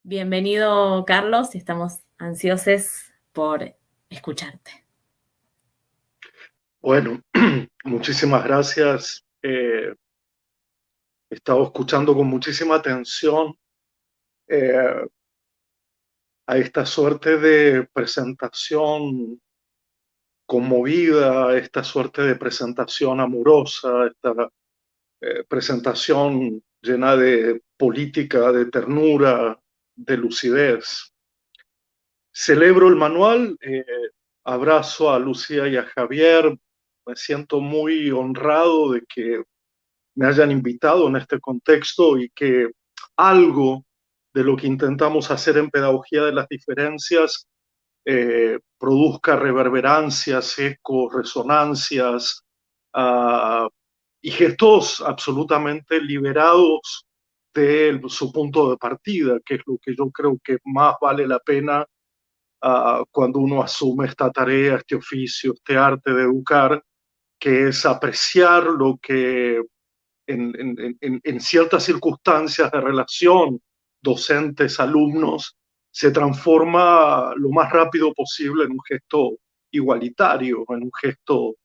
Bienvenido, Carlos. Estamos ansiosos por escucharte. Bueno, muchísimas gracias. He estado escuchando con muchísima atención eh, a esta suerte de presentación conmovida, esta suerte de presentación amorosa, esta presentación llena de política, de ternura, de lucidez. Celebro el manual, abrazo a Lucía y a Javier. Me siento muy honrado de que me hayan invitado en este contexto y que algo de lo que intentamos hacer en Pedagogía de las Diferencias produzca reverberancias, ecos, resonancias uh, y gestos absolutamente liberados de su punto de partida, que es lo que yo creo que más vale la pena cuando uno asume esta tarea, este oficio, este arte de educar, que es apreciar lo que en ciertas circunstancias de relación docentes-alumnos se transforma lo más rápido posible en un gesto igualitario, en un gesto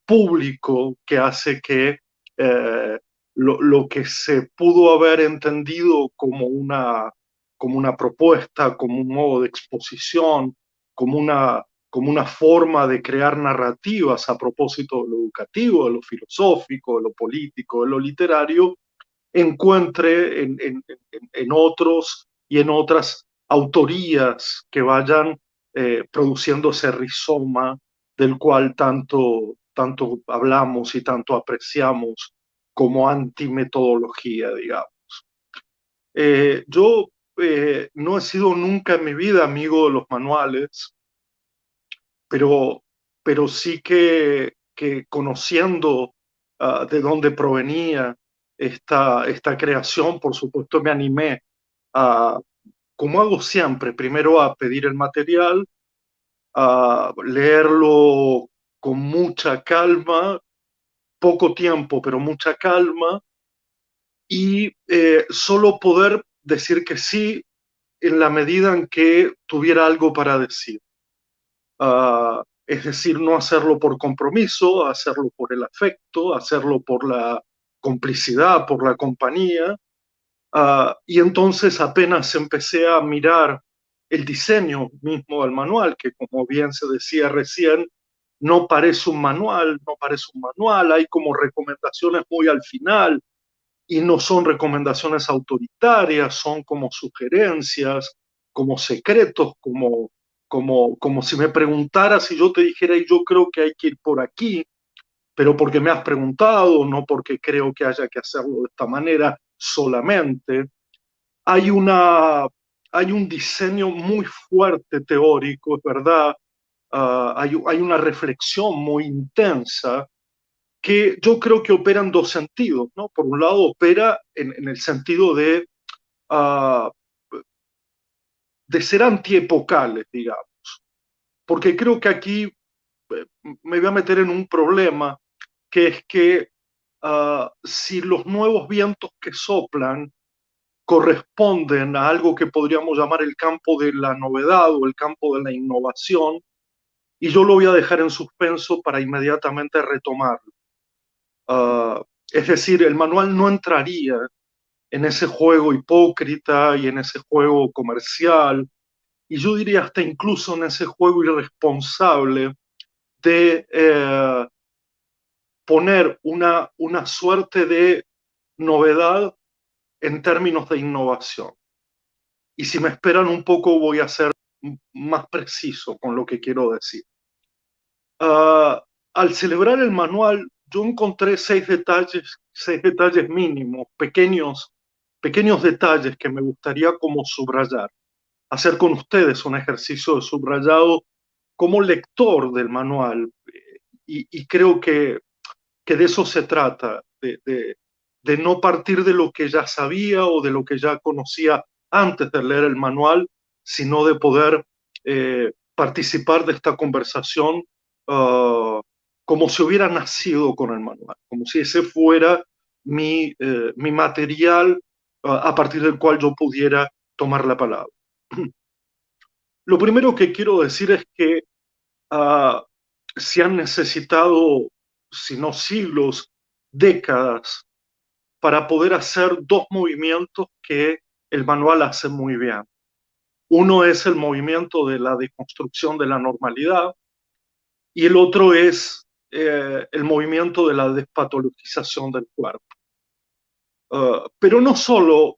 público que hace que lo que se pudo haber entendido como una propuesta, como un modo de exposición, como una forma de crear narrativas a propósito de lo educativo, de lo filosófico, de lo político, de lo literario, encuentre en otros y en otras autorías que vayan produciendo ese rizoma del cual tanto hablamos y tanto apreciamos como antimetodología, digamos. Yo no he sido nunca en mi vida amigo de los manuales, pero, pero sí que conociendo de dónde provenía esta creación, por supuesto me animé a, como hago siempre, primero a pedir el material, a leerlo con mucha calma, poco tiempo, pero mucha calma, y solo poder decir que sí en la medida en que tuviera algo para decir. Es decir, no hacerlo por compromiso, hacerlo por el afecto, hacerlo por la complicidad, por la compañía. Y entonces apenas empecé a mirar el diseño mismo del manual, que como bien se decía recién, no parece un manual, no parece un manual, hay como recomendaciones muy al final y no son recomendaciones autoritarias, son como sugerencias, como secretos, como si me preguntaras y yo te dijera, y yo creo que hay que ir por aquí, pero porque me has preguntado, no porque creo que haya que hacerlo de esta manera solamente. Hay hay un diseño muy fuerte teórico, es verdad. Hay una reflexión muy intensa que yo creo que opera en dos sentidos, ¿no? Por un lado, opera en el sentido uh, de ser antiepocales, digamos, porque creo que aquí me voy a meter en un problema, que es que si los nuevos vientos que soplan corresponden a algo que podríamos llamar el campo de la novedad o el campo de la innovación, y yo lo voy a dejar en suspenso para inmediatamente retomarlo. Es decir, el manual no entraría en ese juego hipócrita y en ese juego comercial, y yo diría hasta incluso en ese juego irresponsable de poner una suerte de novedad en términos de innovación. Y si me esperan un poco voy a ser más preciso con lo que quiero decir. Uh, Al celebrar el manual, yo encontré seis detalles mínimos, pequeños detalles que me gustaría como subrayar, hacer con ustedes un ejercicio de subrayado como lector del manual. Y creo que de eso se trata, de no partir de lo que ya sabía o de lo que ya conocía antes de leer el manual, sino de poder participar de esta conversación como si hubiera nacido con el manual, como si ese fuera mi material a partir del cual yo pudiera tomar la palabra. Lo primero que quiero decir es que ah, se han necesitado, si no siglos, décadas, para poder hacer dos movimientos que el manual hace muy bien. Uno es el movimiento de la deconstrucción de la normalidad y el otro es el movimiento de la despatologización del cuerpo. Pero no solo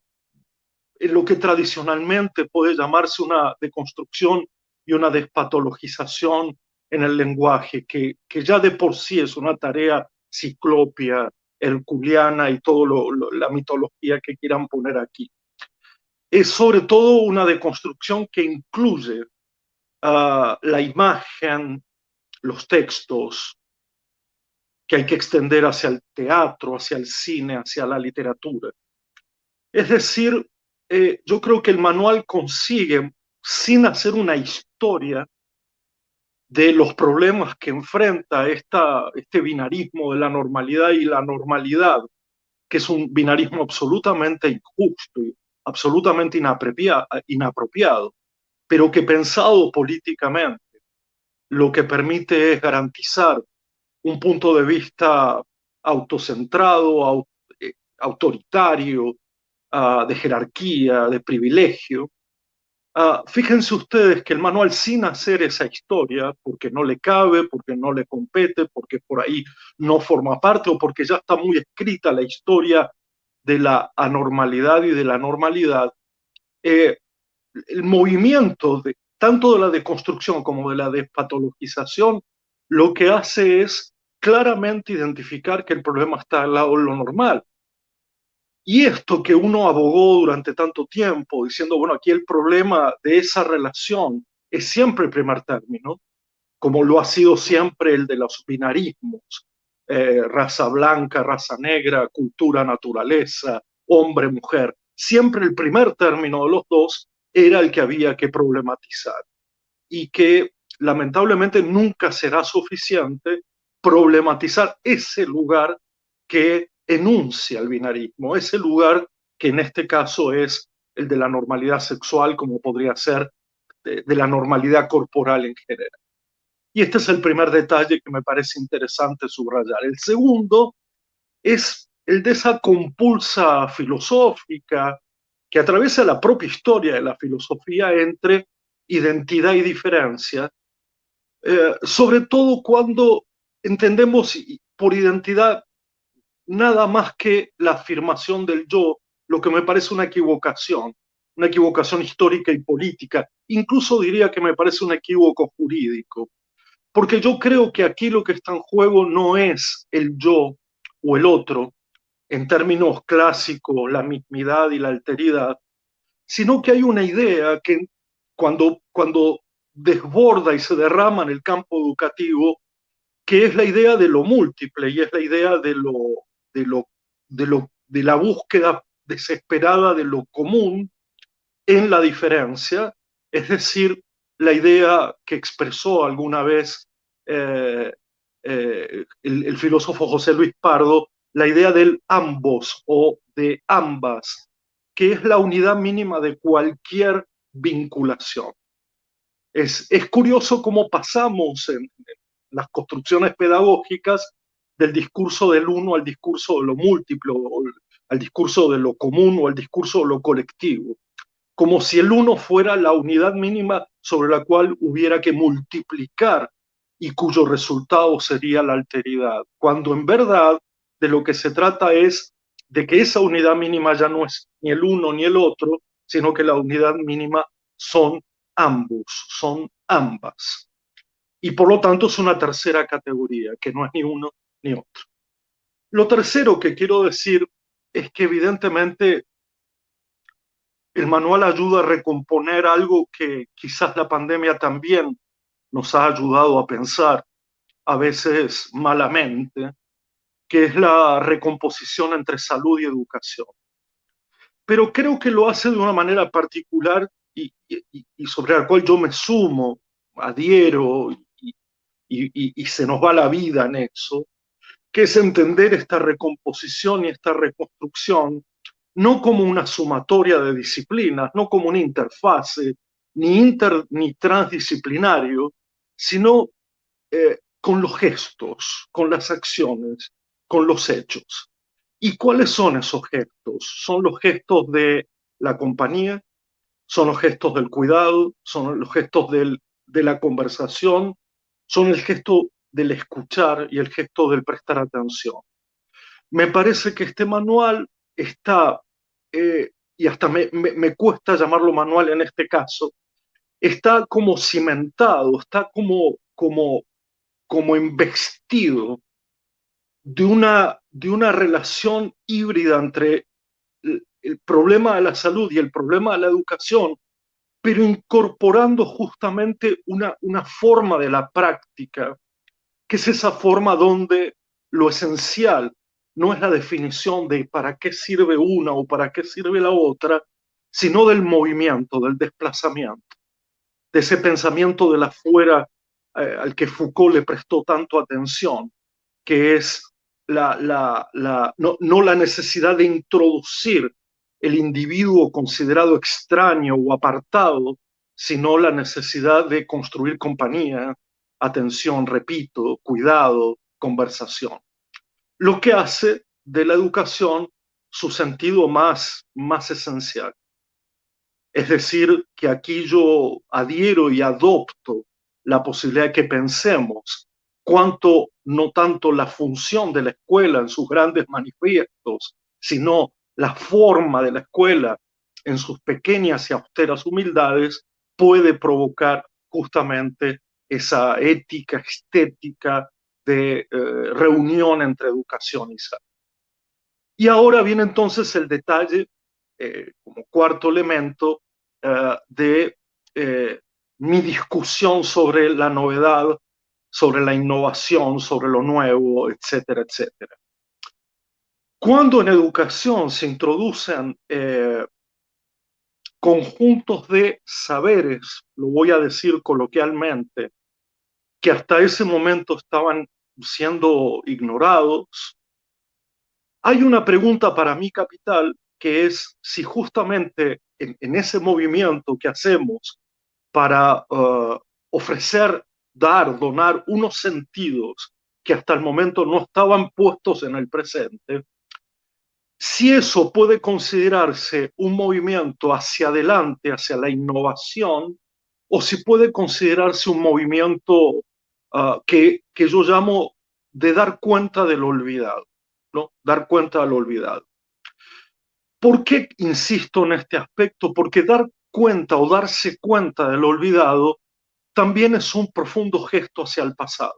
en lo que tradicionalmente puede llamarse una deconstrucción y una despatologización en el lenguaje, que ya de por sí es una tarea ciclopia, herculeana y toda la mitología que quieran poner aquí. Es sobre todo una deconstrucción que incluye la imagen, los textos, que hay que extender hacia el teatro, hacia el cine, hacia la literatura. Es decir, yo creo que el manual consigue, sin hacer una historia de los problemas que enfrenta este binarismo de la normalidad y la normalidad, que es un binarismo absolutamente injusto y absolutamente inapropiado, pero que pensado políticamente lo que permite es garantizar un punto de vista autocentrado, autoritario, de jerarquía, de privilegio. Fíjense ustedes que el manual, sin hacer esa historia, porque no le cabe, porque no le compete, porque por ahí no forma parte o porque ya está muy escrita la historia de la anormalidad y de la normalidad, el movimiento tanto de la deconstrucción como de la despatologización lo que hace es claramente identificar que el problema está al lado de lo normal. Y esto que uno abogó durante tanto tiempo, diciendo, bueno, aquí el problema de esa relación es siempre el primer término, como lo ha sido siempre el de los binarismos, raza blanca, raza negra, cultura, naturaleza, hombre, mujer. Siempre el primer término de los dos era el que había que problematizar y que lamentablemente nunca será suficiente problematizar ese lugar que enuncia el binarismo, ese lugar que en este caso es el de la normalidad sexual, como podría ser de la normalidad corporal en general. Y este es el primer detalle que me parece interesante subrayar. El segundo es el de esa compulsa filosófica que atraviesa la propia historia de la filosofía entre identidad y diferencia, sobre todo cuando entendemos por identidad nada más que la afirmación del yo, lo que me parece una equivocación histórica y política, incluso diría que me parece un equívoco jurídico, porque yo creo que aquí lo que está en juego no es el yo o el otro, en términos clásicos, la mismidad y la alteridad, sino que hay una idea que cuando desborda y se derrama en el campo educativo, que es la idea de lo múltiple y es la idea de, lo, de la búsqueda desesperada de lo común en la diferencia, es decir, la idea que expresó alguna vez el filósofo José Luis Pardo, la idea del ambos o de ambas, que es la unidad mínima de cualquier vinculación. Es curioso cómo pasamos en las construcciones pedagógicas del discurso del uno al discurso de lo múltiple, al discurso de lo común o al discurso de lo colectivo, como si el uno fuera la unidad mínima sobre la cual hubiera que multiplicar y cuyo resultado sería la alteridad, cuando en verdad de lo que se trata es de que esa unidad mínima ya no es ni el uno ni el otro, sino que la unidad mínima son ambos, son ambas. Y por lo tanto es una tercera categoría, que no es ni uno ni otro. Lo tercero que quiero decir es que evidentemente el manual ayuda a recomponer algo que quizás la pandemia también nos ha ayudado a pensar, a veces malamente, que es la recomposición entre salud y educación. Pero creo que lo hace de una manera particular y sobre la cual yo me sumo, adhiero y se nos va la vida en eso, que es entender esta recomposición y esta reconstrucción no como una sumatoria de disciplinas, no como una interfase, ni inter ni transdisciplinario, sino con los gestos, con las acciones, con los hechos. ¿Y cuáles son esos gestos? Son los gestos de la compañía, son los gestos del cuidado, son los gestos de la conversación, son el gesto del escuchar y el gesto del prestar atención. Me parece que este manual está, y hasta me cuesta llamarlo manual en este caso, está como cimentado, está como investido de una relación híbrida entre el problema de la salud y el problema de la educación, pero incorporando justamente una forma de la práctica, que es esa forma donde lo esencial no es la definición de para qué sirve una o para qué sirve la otra, sino del movimiento, del desplazamiento, de ese pensamiento de la fuera al que Foucault le prestó tanto atención, que es no la necesidad de introducir el individuo considerado extraño o apartado, sino la necesidad de construir compañía, atención, repito, cuidado, conversación. Lo que hace de la educación su sentido más esencial. Es decir, que aquí yo adhiero y adopto la posibilidad de que pensemos cuánto, no tanto la función de la escuela en sus grandes manifiestos, sino la forma de la escuela en sus pequeñas y austeras humildades, puede provocar justamente esa ética estética de reunión entre educación y salud. Y ahora viene entonces el detalle, como cuarto elemento, de mi discusión sobre la novedad, sobre la innovación, sobre lo nuevo, etcétera, etcétera. Cuando en educación se introducen conjuntos de saberes, lo voy a decir coloquialmente, que hasta ese momento estaban siendo ignorados, hay una pregunta para mí capital, que es si justamente en ese movimiento que hacemos para ofrecer, dar, donar unos sentidos que hasta el momento no estaban puestos en el presente, si eso puede considerarse un movimiento hacia adelante, hacia la innovación, o si puede considerarse un movimiento que yo llamo de dar cuenta del olvidado, ¿no? Dar cuenta del olvidado. ¿Por qué insisto en este aspecto? Porque dar cuenta o darse cuenta del olvidado también es un profundo gesto hacia el pasado.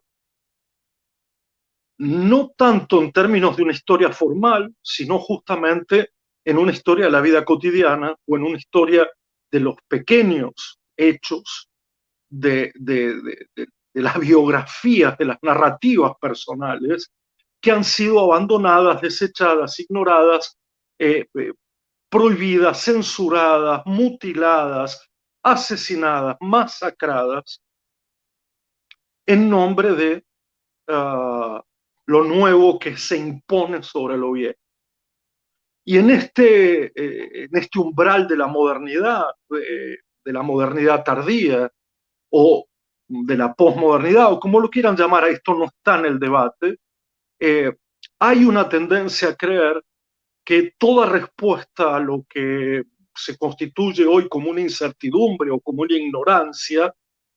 No tanto en términos de una historia formal, sino justamente en una historia de la vida cotidiana o en una historia de los pequeños hechos de las biografías, de las narrativas personales que han sido abandonadas, desechadas, ignoradas, prohibidas, censuradas, mutiladas, asesinadas, masacradas en nombre de lo nuevo que se impone sobre lo viejo. Y en este umbral de la modernidad tardía o de la posmodernidad, o como lo quieran llamar, esto no está en el debate, hay una tendencia a creer que toda respuesta a lo que se constituye hoy como una incertidumbre o como una ignorancia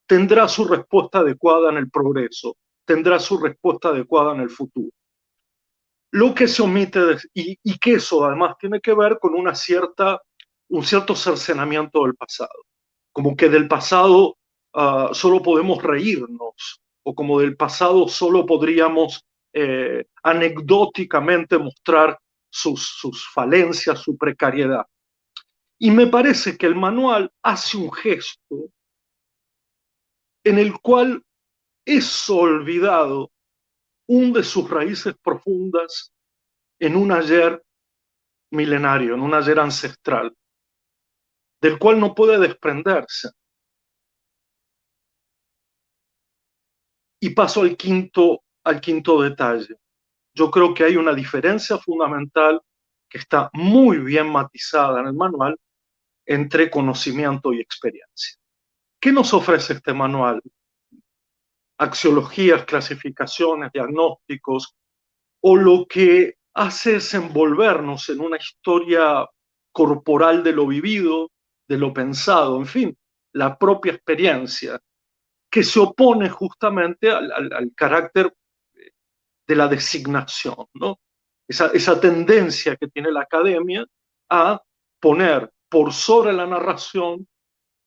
tendrá su respuesta adecuada en el progreso, tendrá su respuesta adecuada en el futuro. Lo que se omite, y que eso además tiene que ver con un cierto cercenamiento del pasado, como que del pasado solo podemos reírnos, o como del pasado solo podríamos anecdóticamente mostrar sus falencias, su precariedad. Y me parece que el manual hace un gesto en el cual eso olvidado hunde sus raíces profundas en un ayer milenario, en un ayer ancestral, del cual no puede desprenderse. Y paso al quinto detalle. Yo creo que hay una diferencia fundamental que está muy bien matizada en el manual entre conocimiento y experiencia. ¿Qué nos ofrece este manual? Axiologías, clasificaciones, diagnósticos, o lo que hace es envolvernos en una historia corporal de lo vivido, de lo pensado, en fin, la propia experiencia, que se opone justamente al carácter de la designación, ¿no? Esa tendencia que tiene la academia a poner por sobre la narración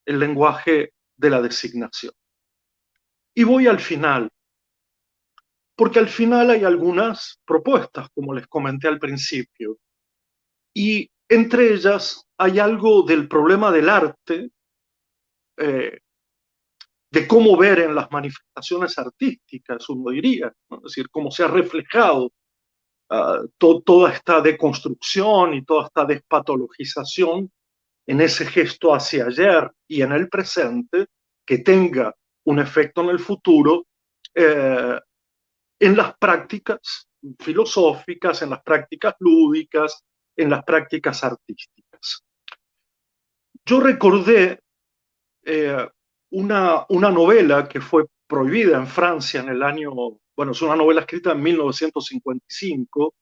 el lenguaje de la designación. Y voy al final, porque al final hay algunas propuestas, como les comenté al principio, y entre ellas hay algo del problema del arte, eh, de cómo ver en las manifestaciones artísticas, uno diría, ¿no? Es decir, cómo se ha reflejado toda esta deconstrucción y toda esta despatologización en ese gesto hacia ayer y en el presente, que tenga un efecto en el futuro, eh, en las prácticas filosóficas, en las prácticas lúdicas, en las prácticas artísticas. Yo recordé una novela que fue prohibida en Francia en el año, bueno, es una novela escrita en 1955,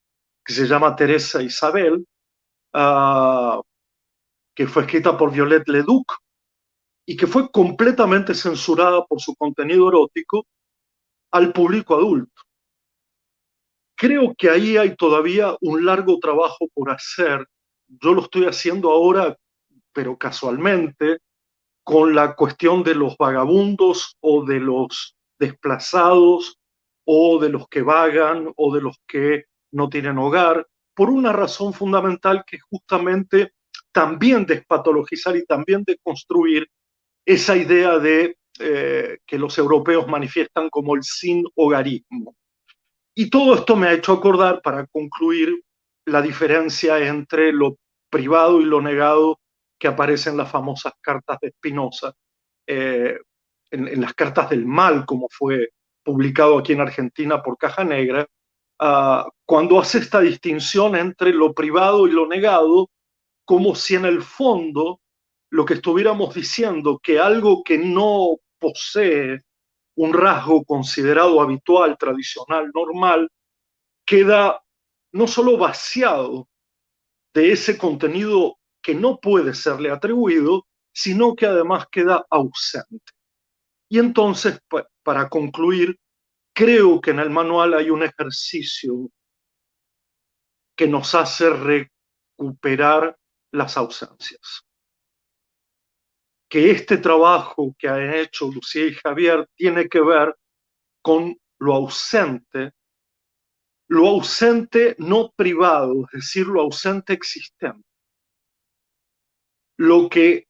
que se llama Teresa Isabel, uh, que fue escrita por Violette Leduc y que fue completamente censurada por su contenido erótico al público adulto. Creo que ahí hay todavía un largo trabajo por hacer. Yo lo estoy haciendo ahora, pero casualmente, con la cuestión de los vagabundos o de los desplazados o de los que vagan o de los que no tienen hogar, por una razón fundamental que es justamente también despatologizar y también deconstruir esa idea de que los europeos manifiestan como el sin hogarismo. Y todo esto me ha hecho acordar, para concluir, la diferencia entre lo privado y lo negado que aparece en las famosas cartas de Spinoza, eh, en las cartas del mal, como fue publicado aquí en Argentina por Caja Negra, cuando hace esta distinción entre lo privado y lo negado, como si en el fondo lo que estuviéramos diciendo, que algo que no posee un rasgo considerado habitual, tradicional, normal, queda no solo vaciado de ese contenido que no puede serle atribuido, sino que además queda ausente. Y entonces, para concluir, creo que en el manual hay un ejercicio que nos hace recuperar las ausencias. Que este trabajo que han hecho Lucía y Javier tiene que ver con lo ausente no privado, es decir, lo ausente existente. Lo que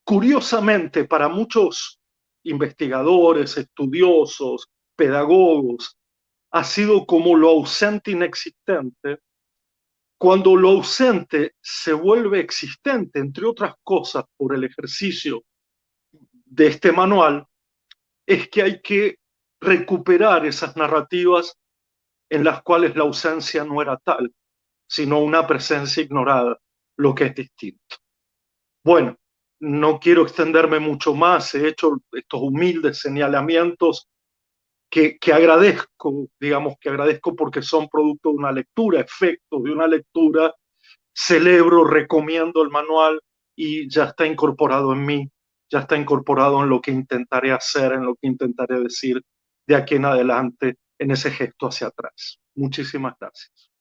curiosamente para muchos investigadores, estudiosos, pedagogos, ha sido como lo ausente inexistente, cuando lo ausente se vuelve existente, entre otras cosas, por el ejercicio de este manual, es que hay que recuperar esas narrativas en las cuales la ausencia no era tal, sino una presencia ignorada, lo que es distinto. Bueno, no quiero extenderme mucho más, he hecho estos humildes señalamientos que agradezco, digamos que agradezco porque son producto de una lectura, efectos de una lectura, celebro, recomiendo el manual y ya está incorporado en mí, ya está incorporado en lo que intentaré hacer, en lo que intentaré decir de aquí en adelante, en ese gesto hacia atrás. Muchísimas gracias.